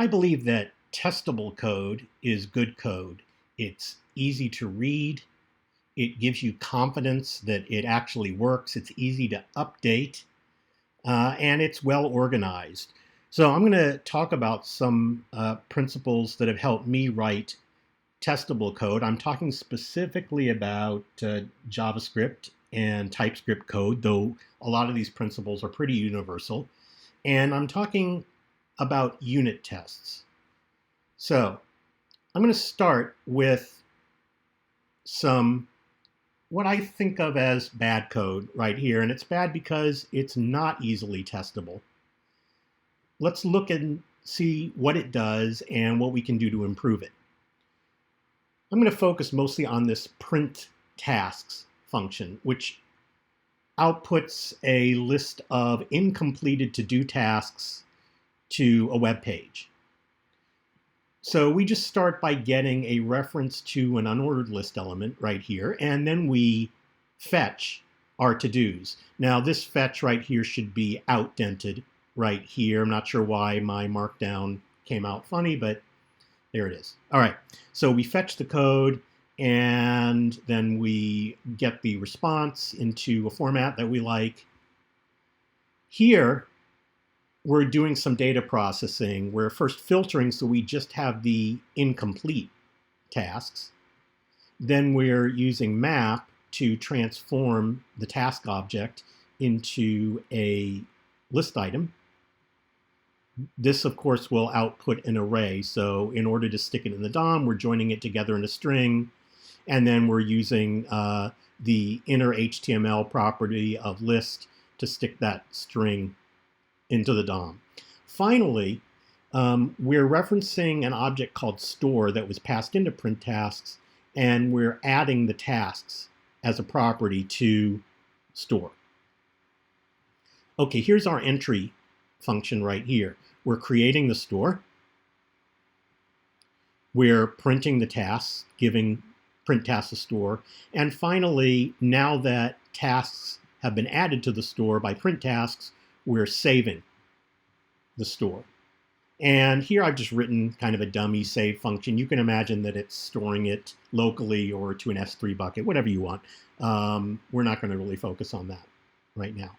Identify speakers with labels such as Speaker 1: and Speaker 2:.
Speaker 1: I believe that testable code is good code. It's easy to read. It gives you confidence that it actually works. It's easy to update, and it's well organized. So I'm going to talk about some principles that have helped me write testable code. I'm talking specifically about JavaScript and TypeScript code, though a lot of these principles are pretty universal. And I'm talking about unit tests. So I'm going to start with some what I think of as bad code right here. And it's bad because it's not easily testable. Let's look and see what it does and what we can do to improve it. I'm going to focus mostly on this print tasks function, which outputs a list of incompleted to-do tasks to a web page. So we just start by getting a reference to an unordered list element right here, and then we fetch our to-dos. Now this fetch right here should be outdented right here. I'm not sure why my markdown came out funny, but there it is. All right, so we fetch the code, and then we get the response into a format that we like. Here, we're doing some data processing. We're first filtering, so we just have the incomplete tasks. Then we're using map to transform the task object into a list item. This, of course, will output an array. So in order to stick it in the DOM, we're joining it together in a string. And then we're using the inner HTML property of list to stick that string into the DOM. Finally, we're referencing an object called store that was passed into print tasks, and we're adding the tasks as a property to store. Okay, here's our entry function right here. We're creating the store. We're printing the tasks, giving print tasks a store. And finally, now that tasks have been added to the store by print tasks, we're saving the store. And here I've just written kind of a dummy save function. You can imagine that it's storing it locally or to an S3 bucket, whatever you want. We're not going to really focus on that right now.